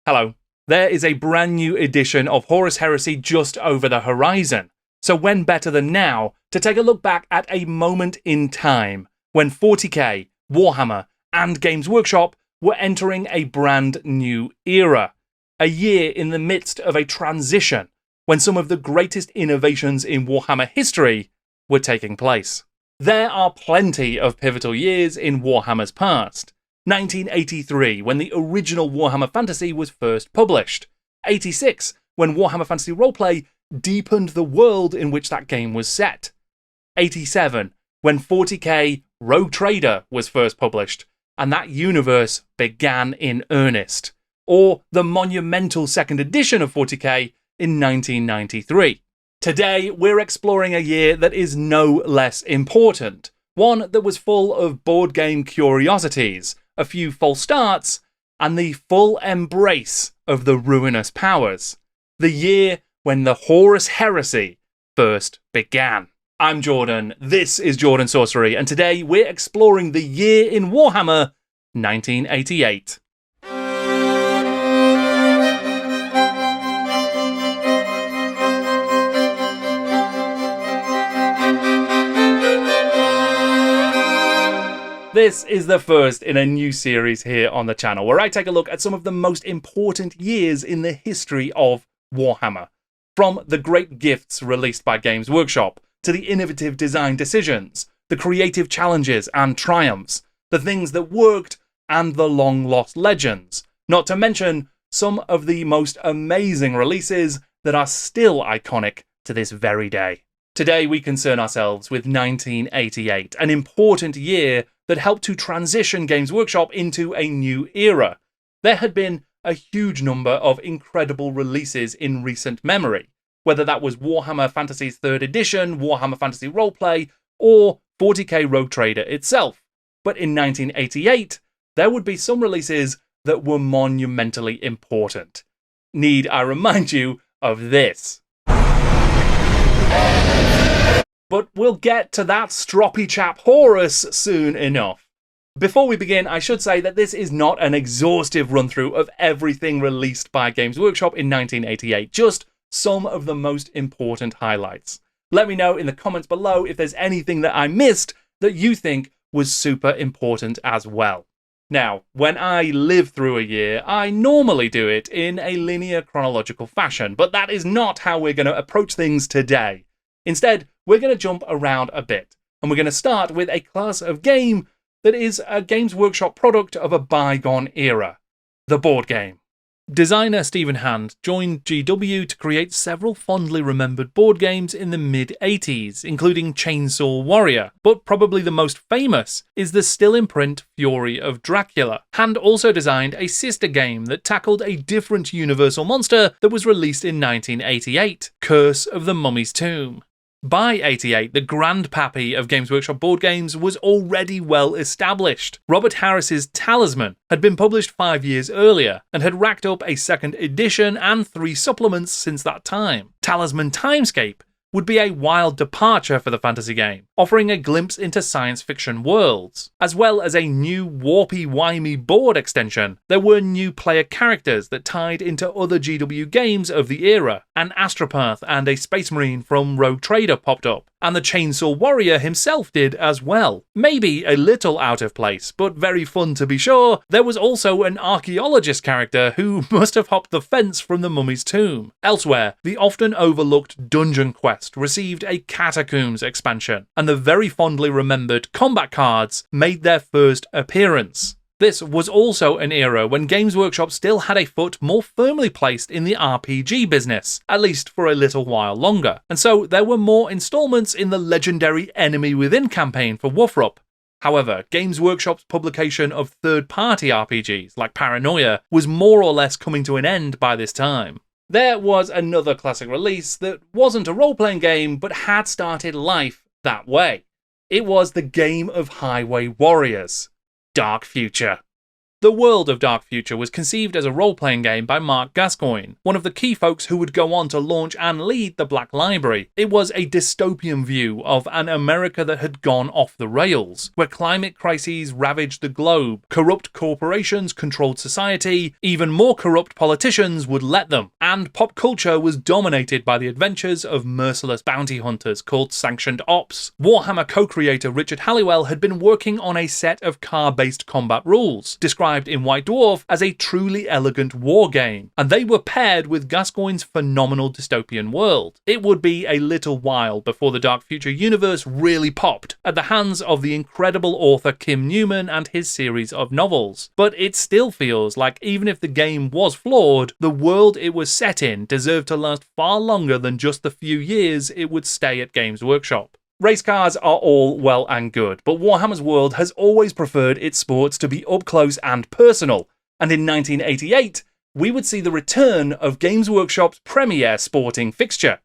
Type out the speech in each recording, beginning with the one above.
Hello. There is a brand new edition of Horus Heresy just over the horizon. So when better than now to take a look back at a moment in time when 40k, Warhammer, and Games Workshop were entering a brand new era. A year in the midst of a transition when some of the greatest innovations in Warhammer history were taking place. There are plenty of pivotal years in Warhammer's past. 1983, when the original Warhammer Fantasy was first published. 86, when Warhammer Fantasy Roleplay deepened the world in which that game was set. 87, when 40k Rogue Trader was first published, and that universe began in earnest. Or the monumental second edition of 40k in 1993. Today, we're exploring a year that is no less important. One that was full of board game curiosities, a few false starts, and the full embrace of the ruinous powers. The year when the Horus Heresy first began. I'm Jordan, this is Jordan Sorcery, and today we're exploring the year in Warhammer 1988. This is the first in a new series here on the channel, where I take a look at some of the most important years in the history of Warhammer. From the great gifts released by Games Workshop, to the innovative design decisions, the creative challenges and triumphs, the things that worked, and the long-lost legends. Not to mention some of the most amazing releases that are still iconic to this very day. Today we concern ourselves with 1988, an important year that helped to transition Games Workshop into a new era. There had been a huge number of incredible releases in recent memory, whether that was Warhammer Fantasy's 3rd edition, Warhammer Fantasy Roleplay, or 40k Rogue Trader itself. But in 1988, there would be some releases that were monumentally important. Need I remind you of this? But we'll get to that stroppy chap Horus soon enough. Before we begin, I should say that this is not an exhaustive run-through of everything released by Games Workshop in 1988, just some of the most important highlights. Let me know in the comments below if there's anything that I missed that you think was super important as well. Now, when I live through a year, I normally do it in a linear chronological fashion, but that is not how we're going to approach things today. Instead, we're going to jump around a bit, and we're going to start with a class of game that is a Games Workshop product of a bygone era, the board game. Designer Stephen Hand joined GW to create several fondly remembered board games in the mid-80s, including Chainsaw Warrior, but probably the most famous is the still-in-print Fury of Dracula. Hand also designed a sister game that tackled a different universal monster that was released in 1988, Curse of the Mummy's Tomb. By 88, the grandpappy of Games Workshop board games was already well established. Robert Harris's Talisman had been published 5 years earlier and had racked up a 2nd edition and 3 supplements since that time. Talisman Timescape would be a wild departure for the fantasy game, offering a glimpse into science fiction worlds. As well as a new warpy-wimey board extension, there were new player characters that tied into other GW games of the era. An astropath and a space marine from Rogue Trader popped up, and the Chainsaw Warrior himself did as well. Maybe a little out of place, but very fun to be sure. There was also an archaeologist character who must have hopped the fence from the Mummy's Tomb. Elsewhere, the often overlooked Dungeon Quest received a Catacombs expansion, and the very fondly remembered combat cards made their first appearance. This was also an era when Games Workshop still had a foot more firmly placed in the RPG business, at least for a little while longer, and so there were more installments in the legendary Enemy Within campaign for Wuthrup. However, Games Workshop's publication of third-party RPGs, like Paranoia, was more or less coming to an end by this time. There was another classic release that wasn't a role-playing game, but had started life that way. It was the game of Highway Warriors, Dark Future. The world of Dark Future was conceived as a role-playing game by Mark Gascoigne, one of the key folks who would go on to launch and lead the Black Library. It was a dystopian view of an America that had gone off the rails, where climate crises ravaged the globe, corrupt corporations controlled society, even more corrupt politicians would let them, and pop culture was dominated by the adventures of merciless bounty hunters called Sanctioned Ops. Warhammer co-creator Richard Halliwell had been working on a set of car-based combat rules, described in White Dwarf as a truly elegant war game, and they were paired with Gascoigne's phenomenal dystopian world. It would be a little while before the Dark Future universe really popped at the hands of the incredible author Kim Newman and his series of novels, but it still feels like even if the game was flawed, the world it was set in deserved to last far longer than just the few years it would stay at Games Workshop. Race cars are all well and good, but Warhammer's world has always preferred its sports to be up close and personal, and in 1988, we would see the return of Games Workshop's premier sporting fixture.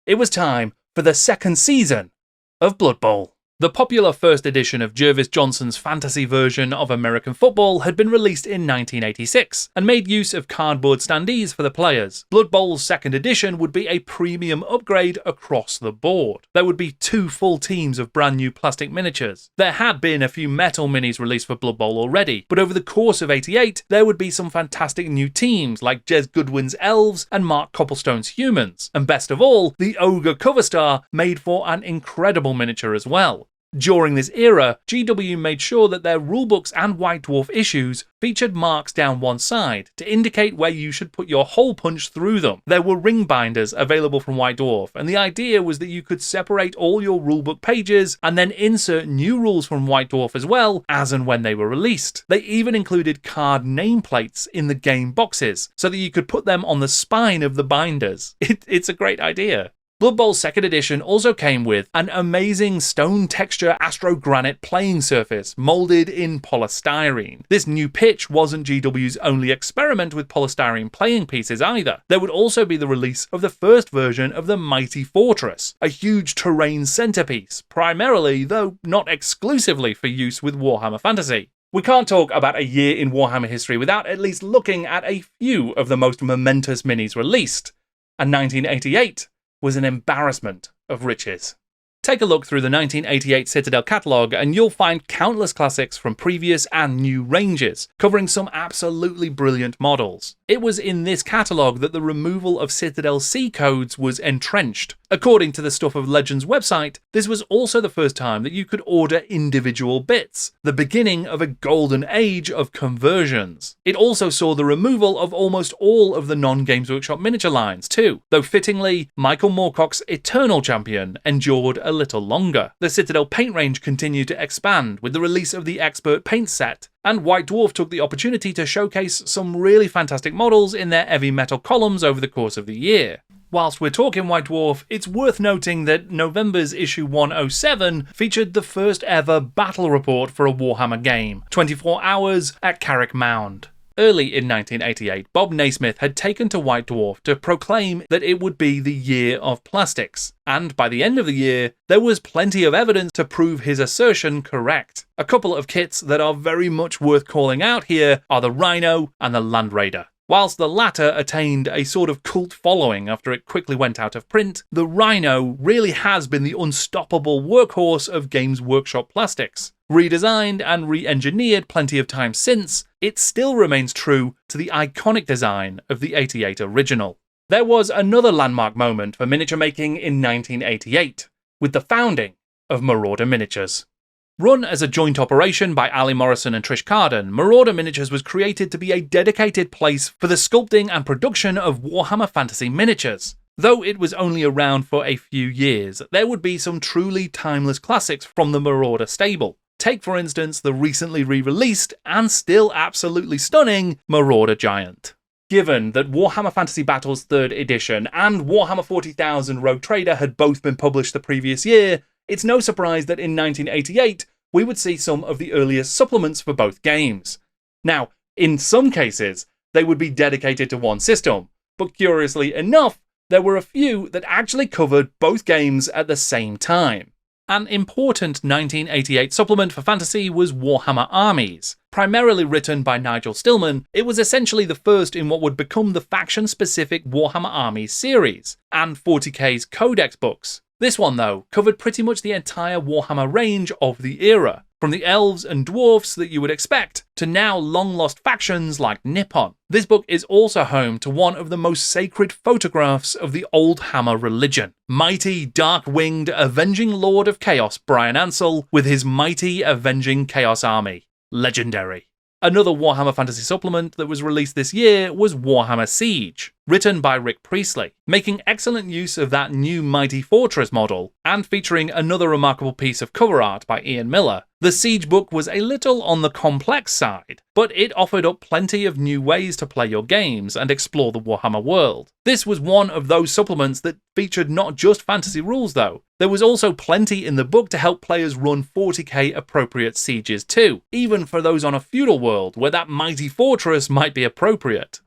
It was time for the second season of Blood Bowl. The popular first edition of Jervis Johnson's fantasy version of American football had been released in 1986 and made use of cardboard standees for the players. Blood Bowl's second edition would be a premium upgrade across the board. There would be 2 full teams of brand new plastic miniatures. There had been a few metal minis released for Blood Bowl already, but over the course of 88, there would be some fantastic new teams like Jez Goodwin's Elves and Mark Copplestone's Humans, and best of all, the Ogre cover star made for an incredible miniature as well. During this era, GW made sure that their rulebooks and White Dwarf issues featured marks down one side to indicate where you should put your hole punch through them. There were ring binders available from White Dwarf, and the idea was that you could separate all your rulebook pages and then insert new rules from White Dwarf as well as and when they were released. They even included card nameplates in the game boxes so that you could put them on the spine of the binders. It's a great idea. Blood Bowl 2nd Edition also came with an amazing stone texture astrogranite playing surface moulded in polystyrene. This new pitch wasn't GW's only experiment with polystyrene playing pieces either. There would also be the release of the first version of the Mighty Fortress, a huge terrain centerpiece, primarily, though not exclusively, for use with Warhammer Fantasy. We can't talk about a year in Warhammer history without at least looking at a few of the most momentous minis released, and 1988 was an embarrassment of riches. Take a look through the 1988 Citadel catalogue and you'll find countless classics from previous and new ranges, covering some absolutely brilliant models. It was in this catalogue that the removal of Citadel C codes was entrenched. According to the Stuff of Legends website, this was also the first time that you could order individual bits, the beginning of a golden age of conversions. It also saw the removal of almost all of the non-Games Workshop miniature lines too, though fittingly, Michael Moorcock's Eternal Champion endured a little longer. The Citadel paint range continued to expand with the release of the Expert Paint set, and White Dwarf took the opportunity to showcase some really fantastic models in their heavy metal columns over the course of the year. Whilst we're talking White Dwarf, it's worth noting that November's issue 107 featured the first ever battle report for a Warhammer game, 24 Hours at Carrick Mound. Early in 1988, Bob Naismith had taken to White Dwarf to proclaim that it would be the year of plastics, and by the end of the year, there was plenty of evidence to prove his assertion correct. A couple of kits that are very much worth calling out here are the Rhino and the Land Raider. Whilst the latter attained a sort of cult following after it quickly went out of print, the Rhino really has been the unstoppable workhorse of Games Workshop plastics. Redesigned and re-engineered plenty of times since, it still remains true to the iconic design of the 88 original. There was another landmark moment for miniature making in 1988, with the founding of Marauder Miniatures. Run as a joint operation by Ali Morrison and Trish Carden, Marauder Miniatures was created to be a dedicated place for the sculpting and production of Warhammer Fantasy miniatures. Though it was only around for a few years, there would be some truly timeless classics from the Marauder stable. Take, for instance, the recently re-released and still absolutely stunning Marauder Giant. Given that Warhammer Fantasy Battles 3rd edition and Warhammer 40,000 Rogue Trader had both been published the previous year, it's no surprise that in 1988 we would see some of the earliest supplements for both games. Now, in some cases, they would be dedicated to one system, but curiously enough, there were a few that actually covered both games at the same time. An important 1988 supplement for Fantasy was Warhammer Armies. Primarily written by Nigel Stillman, it was essentially the first in what would become the faction-specific Warhammer Armies series, and 40k's Codex books. This one, though, covered pretty much the entire Warhammer range of the era, from the elves and dwarfs that you would expect, to now long-lost factions like Nippon. This book is also home to one of the most sacred photographs of the old Hammer religion. Mighty, dark-winged, avenging Lord of Chaos Brian Ansell with his mighty, avenging Chaos Army. Legendary. Another Warhammer Fantasy supplement that was released this year was Warhammer Siege, written by Rick Priestley, making excellent use of that new Mighty Fortress model, and featuring another remarkable piece of cover art by Ian Miller. The Siege book was a little on the complex side, but it offered up plenty of new ways to play your games and explore the Warhammer world. This was one of those supplements that featured not just fantasy rules though. There was also plenty in the book to help players run 40k appropriate sieges too, even for those on a feudal world where that mighty fortress might be appropriate.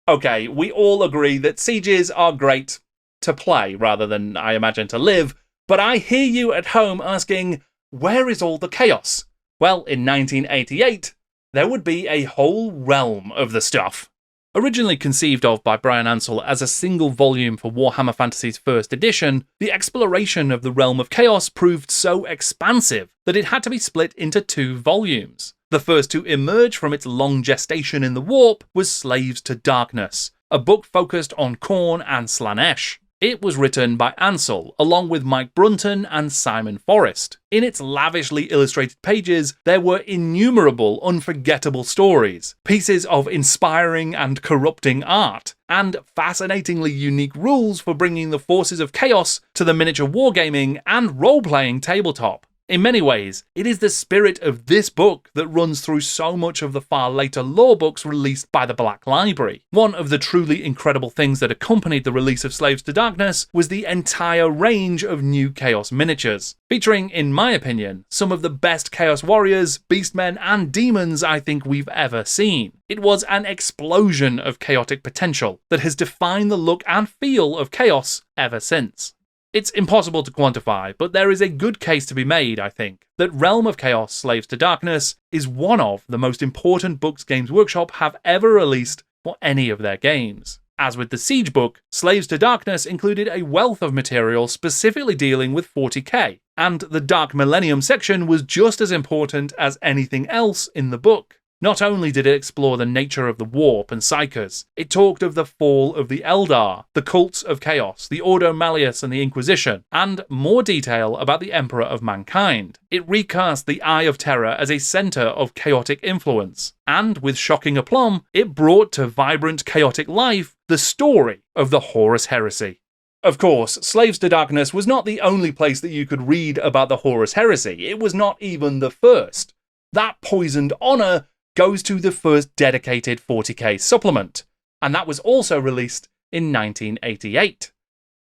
Okay, we all agree that sieges are great to play rather than, I imagine, to live, but I hear you at home asking, where is all the chaos? Well, in 1988, there would be a whole realm of the stuff. Originally conceived of by Brian Ansell as a single volume for Warhammer Fantasy's first edition, the exploration of the realm of chaos proved so expansive that it had to be split into 2 volumes. The first to emerge from its long gestation in the warp was Slaves to Darkness, a book focused on Khorne and Slaanesh. It was written by Ansell, along with Mike Brunton and Simon Forrest. In its lavishly illustrated pages, there were innumerable unforgettable stories, pieces of inspiring and corrupting art, and fascinatingly unique rules for bringing the forces of chaos to the miniature wargaming and role-playing tabletop. In many ways, it is the spirit of this book that runs through so much of the far later lore books released by the Black Library. One of the truly incredible things that accompanied the release of Slaves to Darkness was the entire range of new Chaos miniatures, featuring, in my opinion, some of the best Chaos warriors, beastmen, and demons I think we've ever seen. It was an explosion of chaotic potential that has defined the look and feel of Chaos ever since. It's impossible to quantify, but there is a good case to be made, I think, that Realm of Chaos Slaves to Darkness is one of the most important books Games Workshop have ever released for any of their games. As with the Siege book, Slaves to Darkness included a wealth of material specifically dealing with 40k, and the Dark Millennium section was just as important as anything else in the book. Not only did it explore the nature of the Warp and Psychers, it talked of the fall of the Eldar, the cults of Chaos, the Ordo Malleus and the Inquisition, and more detail about the Emperor of Mankind. It recast the Eye of Terror as a centre of chaotic influence, and with shocking aplomb, it brought to vibrant chaotic life the story of the Horus Heresy. Of course, Slaves to Darkness was not the only place that you could read about the Horus Heresy. It was not even the first. That poisoned honour goes to the first dedicated 40k supplement, and that was also released in 1988.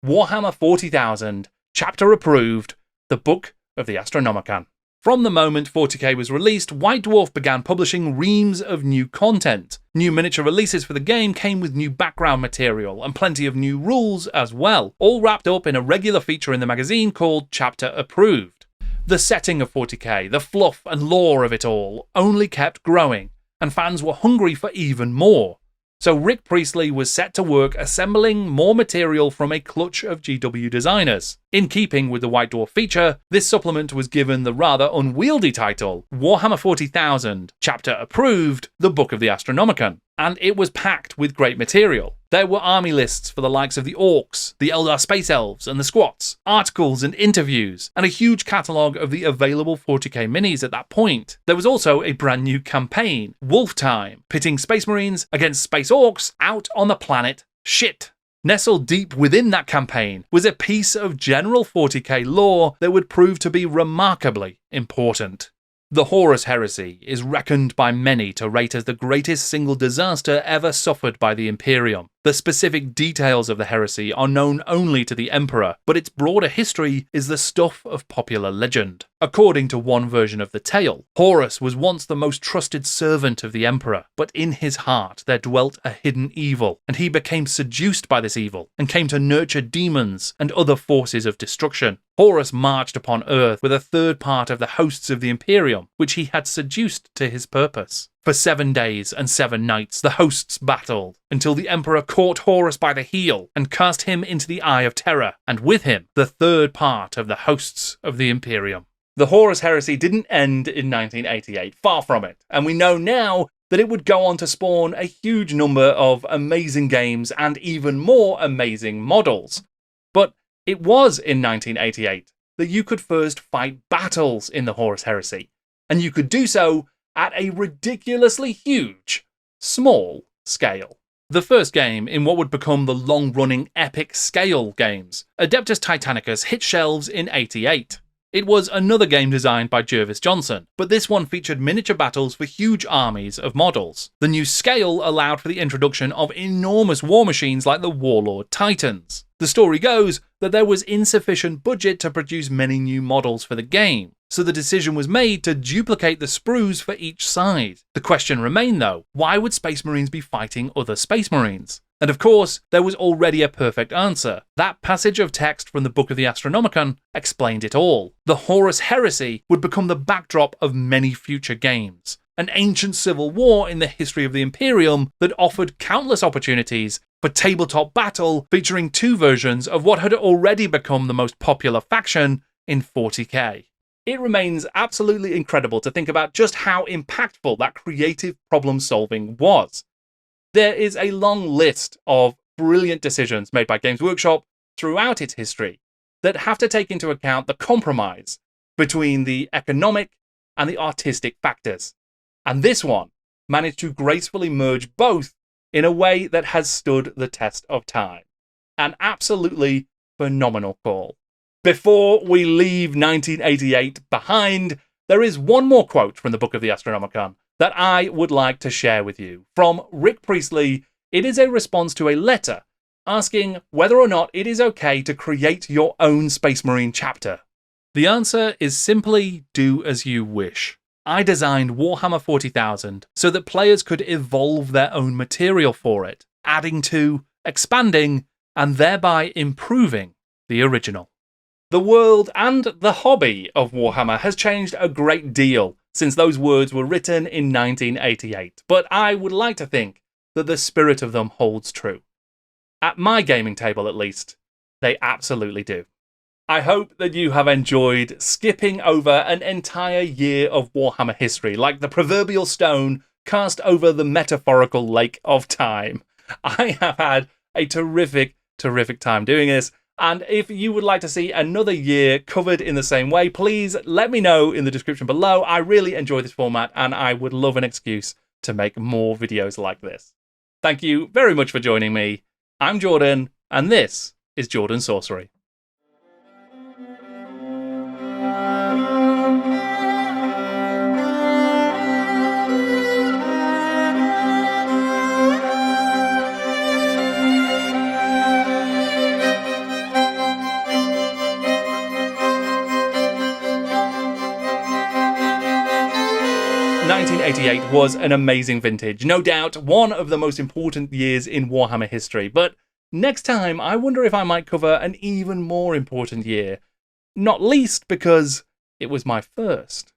Warhammer 40,000, chapter approved, the Book of the Astronomican. From the moment 40k was released, White Dwarf began publishing reams of new content. New miniature releases for the game came with new background material and plenty of new rules as well, all wrapped up in a regular feature in the magazine called Chapter Approved. The setting of 40k, the fluff and lore of it all, only kept growing, and fans were hungry for even more. So Rick Priestley was set to work assembling more material from a clutch of GW designers. In keeping with the White Dwarf feature, this supplement was given the rather unwieldy title, Warhammer 40,000, Chapter Approved, the Book of the Astronomican, and it was packed with great material. There were army lists for the likes of the Orcs, the Eldar Space Elves, and the Squats, articles and interviews, and a huge catalogue of the available 40k minis at that point. There was also a brand new campaign, Wolf Time, pitting Space Marines against Space Orcs out on the planet Shit. Nestled deep within that campaign was a piece of general 40k lore that would prove to be remarkably important. The Horus Heresy is reckoned by many to rate as the greatest single disaster ever suffered by the Imperium. The specific details of the heresy are known only to the Emperor, but its broader history is the stuff of popular legend. According to one version of the tale, Horus was once the most trusted servant of the Emperor, but in his heart there dwelt a hidden evil, and he became seduced by this evil, and came to nurture demons and other forces of destruction. Horus marched upon Earth with a third part of the hosts of the Imperium, which he had seduced to his purpose. For 7 days and 7 nights the hosts battled, until the Emperor caught Horus by the heel and cast him into the Eye of Terror, and with him the third part of the hosts of the Imperium. The Horus Heresy didn't end in 1988, far from it, and we know now that it would go on to spawn a huge number of amazing games and even more amazing models. But it was in 1988 that you could first fight battles in the Horus Heresy, and you could do so at a ridiculously huge, small scale. The first game in what would become the long-running epic scale games, Adeptus Titanicus, hit shelves in '88. It was another game designed by Jervis Johnson, but this one featured miniature battles for huge armies of models. The new scale allowed for the introduction of enormous war machines like the Warlord Titans. The story goes that there was insufficient budget to produce many new models for the game, so the decision was made to duplicate the sprues for each side. The question remained though, why would Space Marines be fighting other Space Marines? And of course, there was already a perfect answer. That passage of text from the Book of the Astronomican explained it all. The Horus Heresy would become the backdrop of many future games, an ancient civil war in the history of the Imperium that offered countless opportunities for tabletop battle featuring 2 versions of what had already become the most popular faction in 40k. It remains absolutely incredible to think about just how impactful that creative problem solving was. There is a long list of brilliant decisions made by Games Workshop throughout its history that have to take into account the compromise between the economic and the artistic factors. And this one managed to gracefully merge both in a way that has stood the test of time. An absolutely phenomenal call. Before we leave 1988 behind, there is one more quote from the Book of the Astronomican that I would like to share with you. From Rick Priestley, it is a response to a letter asking whether or not it is okay to create your own Space Marine chapter. The answer is simply do as you wish. I designed Warhammer 40,000 so that players could evolve their own material for it, adding to, expanding, and thereby improving the original. The world and the hobby of Warhammer has changed a great deal since those words were written in 1988, but I would like to think that the spirit of them holds true. At my gaming table, at least, they absolutely do. I hope that you have enjoyed skipping over an entire year of Warhammer history, like the proverbial stone cast over the metaphorical lake of time. I have had a terrific time doing this. And if you would like to see another year covered in the same way, please let me know in the description below. I really enjoy this format and I would love an excuse to make more videos like this. Thank you very much for joining me. I'm Jordan, and this is Jordan Sorcery. 1988 was an amazing vintage, no doubt one of the most important years in Warhammer history, but next time I wonder if I might cover an even more important year, not least because it was my first.